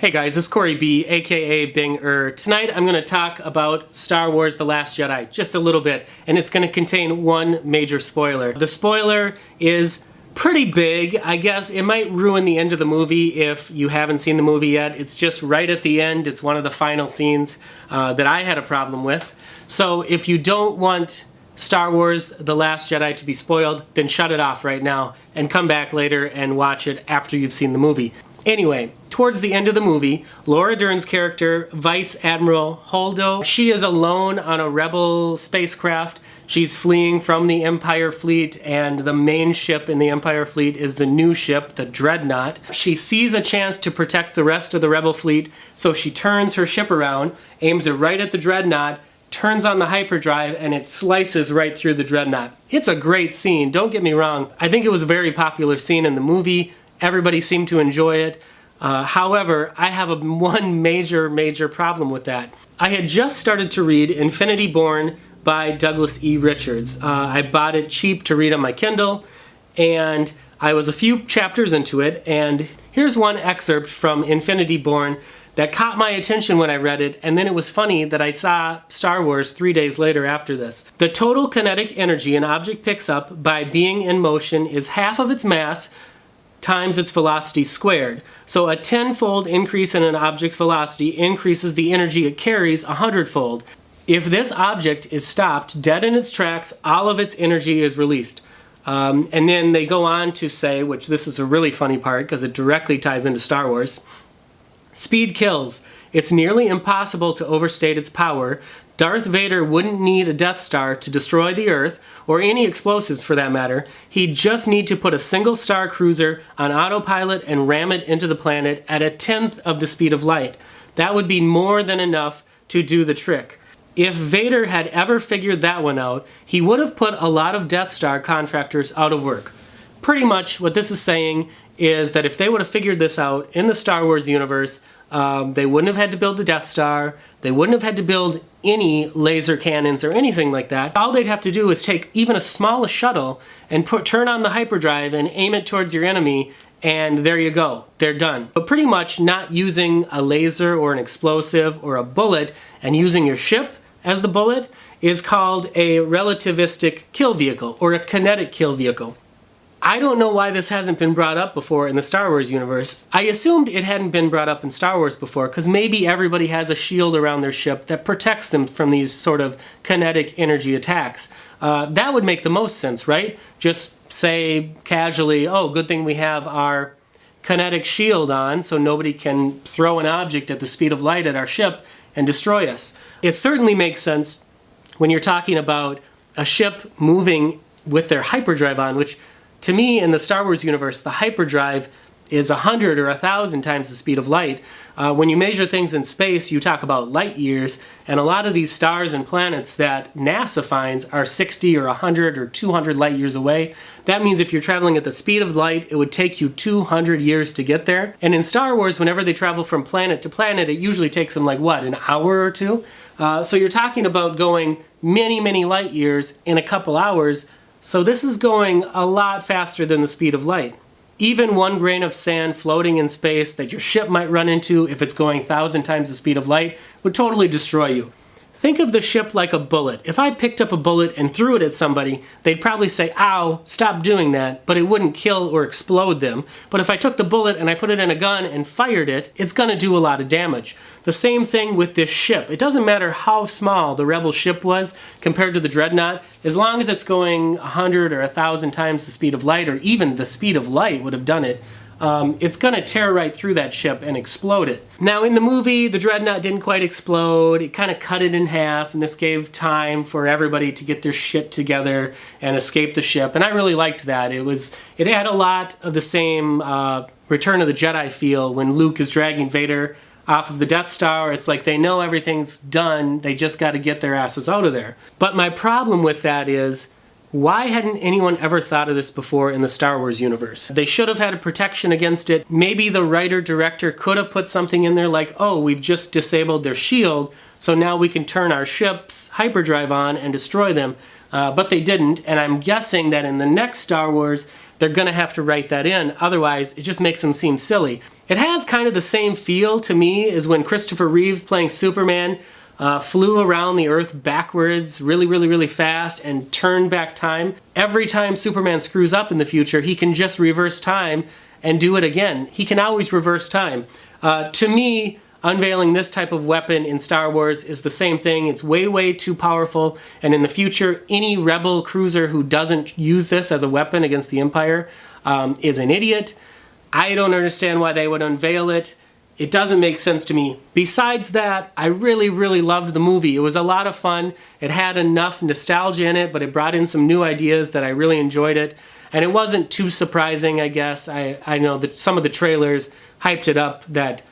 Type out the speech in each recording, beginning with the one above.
Hey guys, it's Corey B, aka Bing Tonight I'm going to talk about Star Wars The Last Jedi, just a little bit, and it's going to contain one major spoiler. The spoiler is pretty big. I guess it might ruin the end of the movie if you haven't seen the movie yet. It's just right at the end. It's one of the final scenes that I had a problem with. So if you don't want Star Wars The Last Jedi to be spoiled, then shut it off right now and come back later and watch it after you've seen the movie. Anyway, towards the end of the movie, Laura Dern's character, Vice Admiral Holdo, she is alone on a rebel spacecraft. She's fleeing from the Empire fleet, and the main ship in the Empire fleet is the new ship, the Dreadnought. She sees a chance to protect the rest of the rebel fleet, so she turns her ship around, aims it right at the Dreadnought, turns on the hyperdrive, and it slices right through the Dreadnought. It's a great scene, don't get me wrong. I think it was a very popular scene in the movie. Everybody seemed to enjoy it. However, I have one major problem with that. I had just started to read Infinity Born by Douglas E. Richards. I bought it cheap to read on my Kindle, and I was a few chapters into it, and here's one excerpt from Infinity Born that caught my attention when I read it, and then it was funny that I saw Star Wars 3 days later after this. The total kinetic energy an object picks up by being in motion is half of its mass times its velocity squared. So a 10-fold increase in an object's velocity increases the energy it carries 100-fold. If this object is stopped dead in its tracks, all of its energy is released. And then they go on to say, which this is a really funny part because it directly ties into Star Wars, speed kills. It's nearly impossible to overstate its power. Darth Vader wouldn't need a Death Star to destroy the Earth, or any explosives for that matter. He'd just need to put a single star cruiser on autopilot and ram it into the planet at 1/10 of the speed of light. That would be more than enough to do the trick. If Vader had ever figured that one out, he would have put a lot of Death Star contractors out of work. Pretty much what this is saying is that if they would have figured this out in the Star Wars universe, they wouldn't have had to build the Death Star. They wouldn't have had to build any laser cannons or anything like that. All they'd have to do is take even a small shuttle and turn on the hyperdrive and aim it towards your enemy, and there you go. They're done. But pretty much not using a laser or an explosive or a bullet and using your ship as the bullet is called a relativistic kill vehicle or a kinetic kill vehicle. I don't know why this hasn't been brought up before in the Star Wars universe. I assumed it hadn't been brought up in Star Wars before because maybe everybody has a shield around their ship that protects them from these sort of kinetic energy attacks. That would make the most sense, right? Just say casually, oh, good thing we have our kinetic shield on so nobody can throw an object at the speed of light at our ship and destroy us. It certainly makes sense when you're talking about a ship moving with their hyperdrive on, which to me, in the Star Wars universe, the hyperdrive is 100 or 1,000 times the speed of light. When you measure things in space, you talk about light years, and a lot of these stars and planets that NASA finds are 60 or 100 or 200 light years away. That means if you're traveling at the speed of light, it would take you 200 years to get there. And in Star Wars, whenever they travel from planet to planet, it usually takes them like, what, an hour or two? So you're talking about going many light years in a couple hours. So this is going a lot faster than the speed of light. Even one grain of sand floating in space that your ship might run into if it's going 1,000 times the speed of light would totally destroy you. Think of the ship like a bullet. If I picked up a bullet and threw it at somebody, they'd probably say, ow, stop doing that, but it wouldn't kill or explode them. But if I took the bullet and I put it in a gun and fired it, it's going to do a lot of damage. The same thing with this ship. It doesn't matter how small the rebel ship was compared to the Dreadnought, as long as it's going 100 or 1,000 times the speed of light, or even the speed of light would have done it, it's going to tear right through that ship and explode it. Now in the movie, the Dreadnought didn't quite explode. It kind of cut it in half, and this gave time for everybody to get their shit together and escape the ship, and I really liked that. It had a lot of the same Return of the Jedi feel when Luke is dragging Vader off of the Death Star. It's like they know everything's done, they just got to get their asses out of there. But my problem with that is, why hadn't anyone ever thought of this before in the Star Wars universe? They should have had a protection against it. Maybe the writer-director could have put something in there like, oh, we've just disabled their shield, so now we can turn our ship's hyperdrive on and destroy them. But they didn't, and I'm guessing that in the next Star Wars, They're gonna have to write that in, otherwise it just makes them seem silly. It has kind of the same feel to me as when Christopher Reeves playing Superman flew around the Earth backwards really fast and turned back time. Every time Superman screws up in the future, he can just reverse time and do it again. He can always reverse time. To me, unveiling this type of weapon in Star Wars is the same thing. It's way too powerful, and in the future, any rebel cruiser who doesn't use this as a weapon against the Empire is an idiot. I don't understand why they would unveil it. It doesn't make sense to me. Besides that, I really loved the movie. It was a lot of fun. It had enough nostalgia in it, but it brought in some new ideas that I really enjoyed it. And it wasn't too surprising, I guess. I know that some of the trailers hyped it up that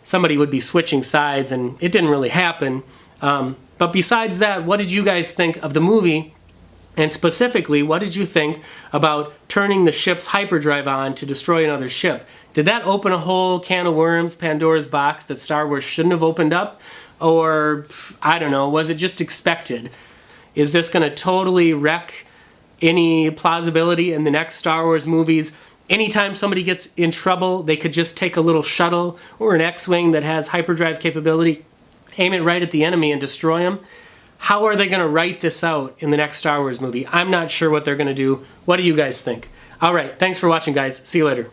somebody would be switching sides, and it didn't really happen. But besides that, what did you guys think of the movie? And specifically, what did you think about turning the ship's hyperdrive on to destroy another ship? Did that open a whole can of worms, Pandora's box, that Star Wars shouldn't have opened up? Or, I don't know, was it just expected? Is this going to totally wreck any plausibility in the next Star Wars movies? Anytime somebody gets in trouble, they could just take a little shuttle or an X-Wing that has hyperdrive capability, aim it right at the enemy and destroy them. How are they going to write this out in the next Star Wars movie? I'm not sure what they're going to do. What do you guys think? All right, thanks for watching, guys. See you later.